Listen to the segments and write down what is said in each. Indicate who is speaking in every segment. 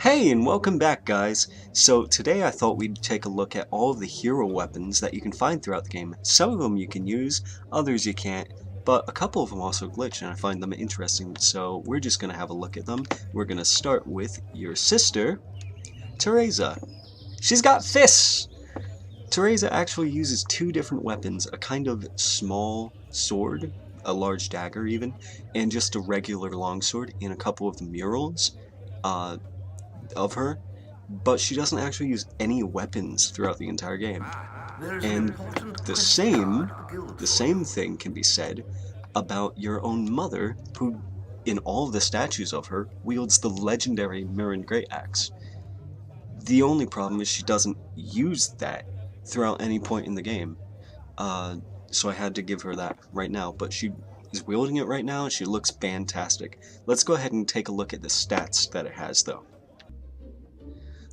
Speaker 1: Hey, and welcome back, guys. So today I thought we'd take a look at all of the hero weapons that you can find throughout the game. Some of them you can use, others you can't, but a couple of them also glitch and I find them interesting, so we're just going to have a look at them. We're going to start with your sister, Theresa. She's got fists! Theresa actually uses two different weapons, a kind of small sword, a large dagger even, and just a regular longsword in a couple of the murals of her, but she doesn't actually use any weapons throughout the entire game. And the same thing can be said about your own mother, who, in all of the statues of her, wields the legendary Mirren Great Axe. The only problem is she doesn't use that throughout any point in the game. So I had to give her that right now, but she is wielding it right now and she looks fantastic. Let's go ahead and take a look at the stats that it has though.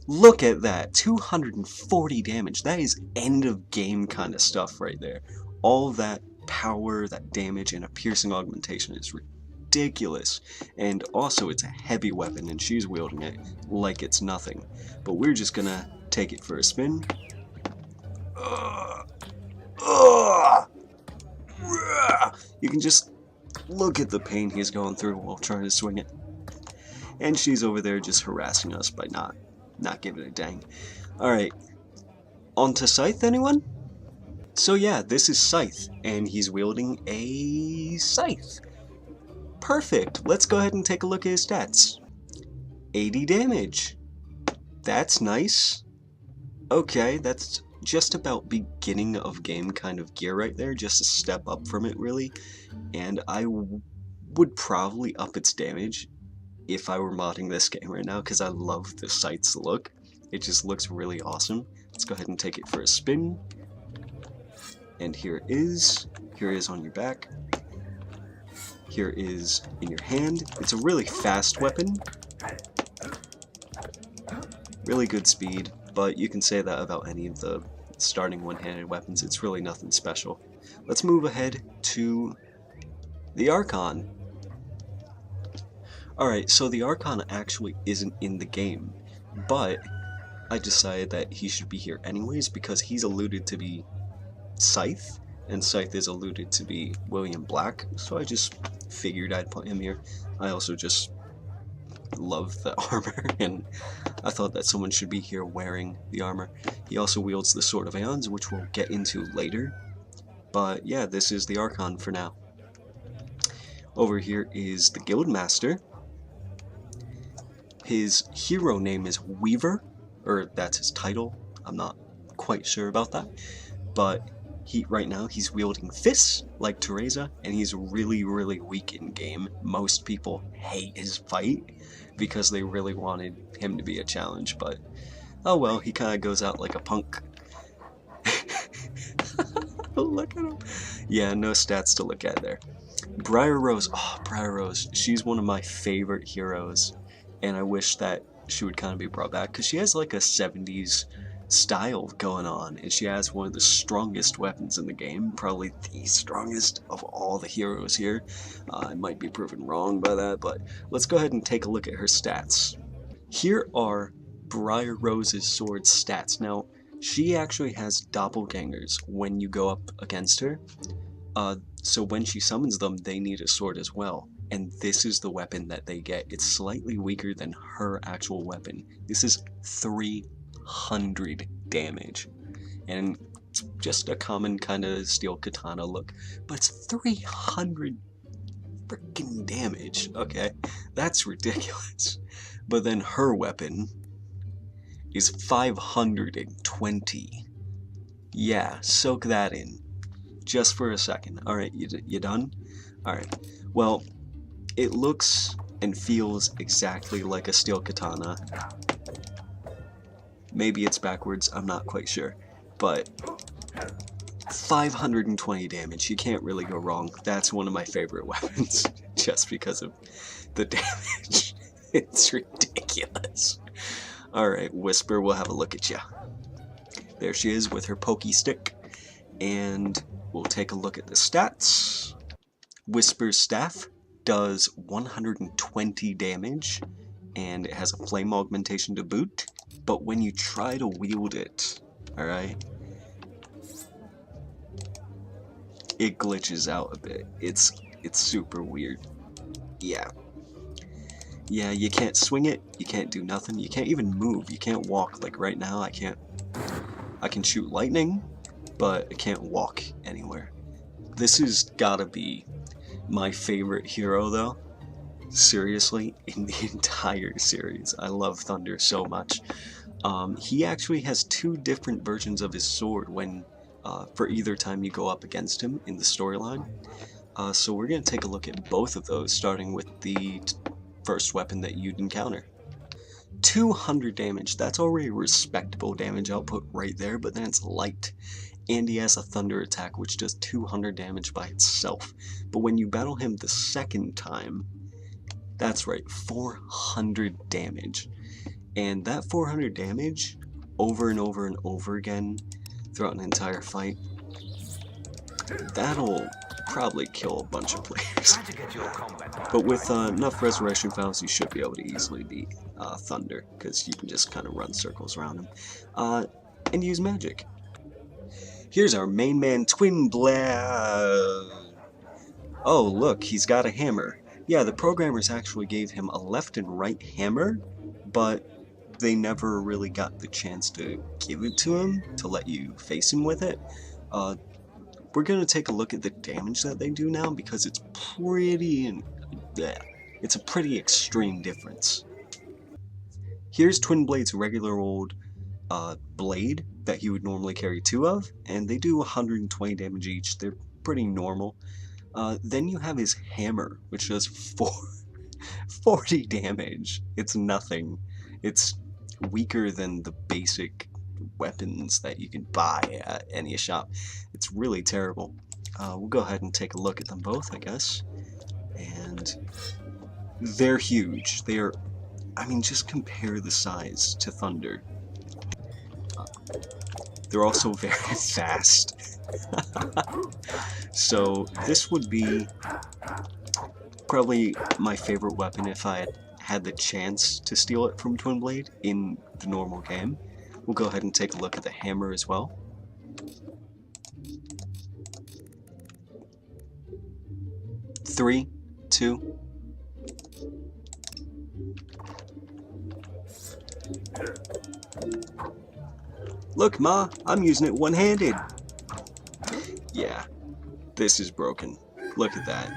Speaker 1: Look at that, 240 damage. That is end of game kind of stuff right there. All that power, that damage, and a piercing augmentation is ridiculous. And also it's a heavy weapon and she's wielding it like it's nothing. But we're just gonna take it for a spin. You can just look at the pain he's going through while trying to swing it. And she's over there just harassing us by not giving a dang. Alright, on to Scythe, anyone? So yeah, this is Scythe, and he's wielding a scythe. Perfect, let's go ahead and take a look at his stats. 80 damage. That's nice. Okay, that's just about beginning of game kind of gear right there, just a step up from it really. And I would probably up its damage if I were modding this game right now, because I love the scythe's look. It just looks really awesome. Let's go ahead and take it for a spin. And here it is. Here it is on your back. Here it is in your hand. It's a really fast weapon. Really good speed, but you can say that about any of the starting one-handed weapons. It's really nothing special. Let's move ahead to the Archon. Alright, so the Archon actually isn't in the game, but I decided that he should be here anyways because he's alluded to be Scythe, and Scythe is alluded to be William Black, so I just figured I'd put him here. I also just love the armor, and I thought that someone should be here wearing the armor. He also wields the Sword of Aeons, which we'll get into later, but yeah, this is the Archon for now. Over here is the Guildmaster. His hero name is Weaver, or that's his title. I'm not quite sure about that. But right now he's wielding fists like Theresa, and he's really, really weak in game. Most people hate his fight because they really wanted him to be a challenge, but oh well, he kind of goes out like a punk. Look at him. Yeah, no stats to look at there. Briar Rose. Oh, Briar Rose. She's one of my favorite heroes. And I wish that she would kind of be brought back, because she has like a 70s style going on, and she has one of the strongest weapons in the game, probably the strongest of all the heroes here. I might be proven wrong by that, but let's go ahead and take a look at her stats. Here are Briar Rose's sword stats. Now, she actually has doppelgangers when you go up against her, so when she summons them, they need a sword as well. And this is the weapon that they get. It's slightly weaker than her actual weapon. This is 300 damage. And it's just a common kind of steel katana look. But it's 300 freaking damage. Okay, that's ridiculous. But then her weapon is 520. Yeah, soak that in. Just for a second. Alright, you done? Alright, well, it looks and feels exactly like a steel katana. Maybe it's backwards, I'm not quite sure. But 520 damage, you can't really go wrong. That's one of my favorite weapons, just because of the damage. It's ridiculous. Alright, Whisper, we'll have a look at you. There she is with her pokey stick. And we'll take a look at the stats. Whisper's staff does 120 damage and it has a flame augmentation to boot, but when you try to wield it, alright, it glitches out a bit. It's super weird. Yeah, you can't swing it, you can't do nothing, you can't even move, you can't walk. Like right now, I can shoot lightning, but I can't walk anywhere. This has gotta be my favorite hero though. Seriously, in the entire series. I love Thunder so much. He actually has 2 different versions of his sword when for either time you go up against him in the storyline. So we're going to take a look at both of those, starting with the first weapon that you'd encounter. 200 damage, that's already a respectable damage output right there, but then it's light. And he has a thunder attack which does 200 damage by itself. But when you battle him the second time, that's right, 400 damage. And that 400 damage, over and over and over again, throughout an entire fight, that'll probably kill a bunch of players. But with enough resurrection files, you should be able to easily beat Thunder, because you can just kind of run circles around him, and use magic. Here's our main man, Twin Blair. Oh, look, he's got a hammer. Yeah, the programmers actually gave him a left and right hammer, but they never really got the chance to give it to him, to let you face him with it. We're going to take a look at the damage that they do now, because it's it's a pretty extreme difference. Here's Twin Blade's regular old blade that he would normally carry 2 of, and they do 120 damage each. They're pretty normal. Then you have his hammer, which does 40 damage. It's nothing. It's weaker than the basic weapons that you can buy at any shop. It's really terrible. We'll go ahead and take a look at them both, I guess. And they're huge. They're, I mean, just compare the size to Thunder. They're also very fast. So this would be probably my favorite weapon if I had the chance to steal it from Twin Blade in the normal game. We'll go ahead and take a look at the hammer as well. Three, two. Look, Ma, I'm using it one-handed. Yeah, this is broken. Look at that.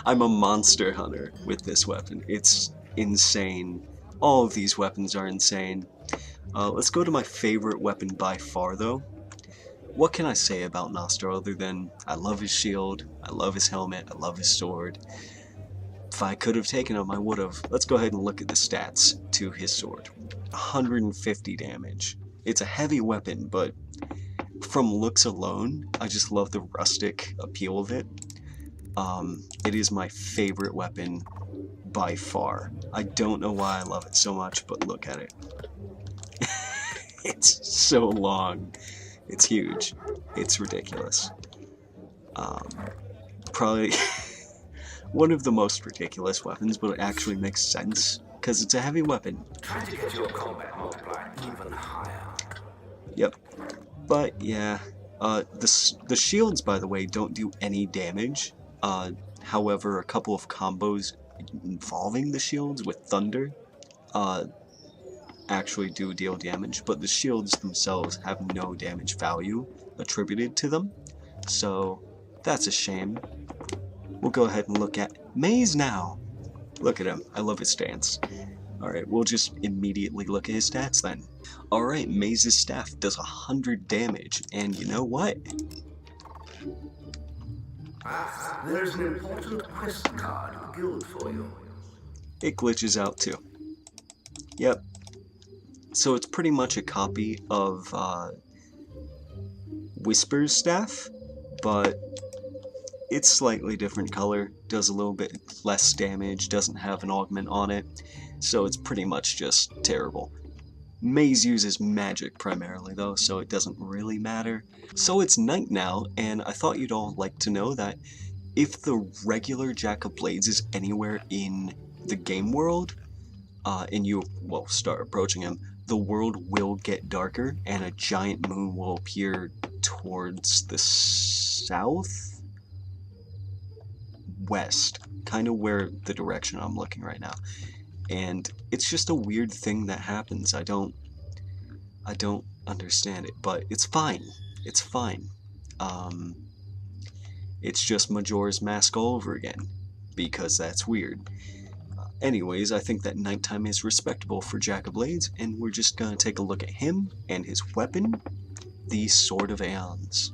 Speaker 1: I'm a monster hunter with this weapon. It's insane. All of these weapons are insane. Let's go to my favorite weapon by far, though. What can I say about Nostro other than I love his shield, I love his helmet, I love his sword. If I could have taken him, I would have. Let's go ahead and look at the stats to his sword. 150 damage. It's a heavy weapon, but from looks alone, I just love the rustic appeal of it. It is my favorite weapon by far. I don't know why I love it so much, but look at it. It's so long. It's huge. It's ridiculous. Probably one of the most ridiculous weapons, but it actually makes sense, because it's a heavy weapon.
Speaker 2: Try to get your combat multiplier even higher.
Speaker 1: Yep. But yeah, the shields, by the way, don't do any damage. However, a couple of combos involving the shields with Thunder actually do deal damage, but the shields themselves have no damage value attributed to them, so that's a shame. We'll go ahead and look at Maze now. Look at him. I love his stance. Alright, we'll just immediately look at his stats then. Alright, Maze's staff does 100 damage, and you know what?
Speaker 2: There's an important quest card in the guild for you.
Speaker 1: It glitches out too. Yep. So it's pretty much a copy of Whisper's staff, but it's slightly different color, does a little bit less damage, doesn't have an augment on it, so it's pretty much just terrible. Maze uses magic primarily though, so it doesn't really matter. So it's night now, and I thought you'd all like to know that if the regular Jack of Blades is anywhere in the game world, and you, well, start approaching him, the world will get darker, and a giant moon will appear towards the south? West, kind of where the direction I'm looking right now. And it's just a weird thing that happens. I don't understand it, but it's fine. It's fine. It's just Majora's Mask all over again, because that's weird. Anyways, I think that nighttime is respectable for Jack of Blades, and we're just gonna take a look at him and his weapon, the Sword of Aeons.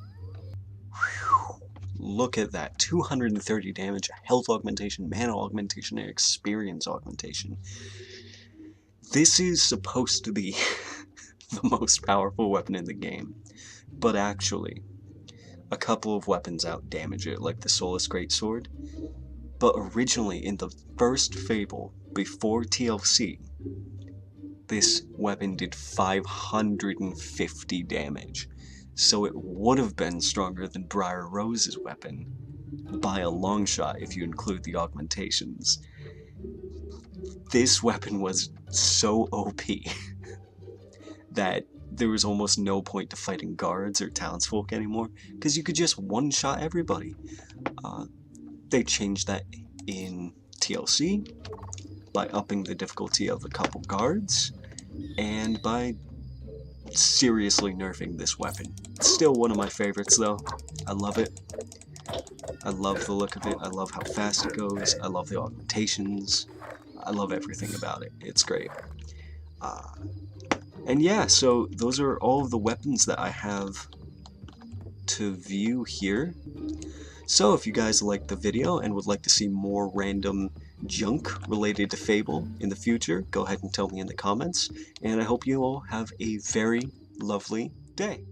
Speaker 1: Whew. Look at that, 230 damage, health augmentation, mana augmentation, and experience augmentation. This is supposed to be the most powerful weapon in the game, but actually, a couple of weapons out-damage it, like the Soulless Greatsword. But originally, in the first Fable, before TLC, this weapon did 550 damage. So it would have been stronger than Briar Rose's weapon, by a long shot if you include the augmentations. This weapon was so OP that there was almost no point to fighting guards or townsfolk anymore, because you could just one-shot everybody. They changed that in TLC by upping the difficulty of a couple guards, and by seriously nerfing this weapon. It's still one of my favorites though. I love it. I love the look of it. I love how fast it goes. I love the augmentations. I love everything about it. It's great. And yeah, so those are all of the weapons that I have to view here. So if you guys liked the video and would like to see more random junk related to Fable in the future, go ahead and tell me in the comments, and I hope you all have a very lovely day.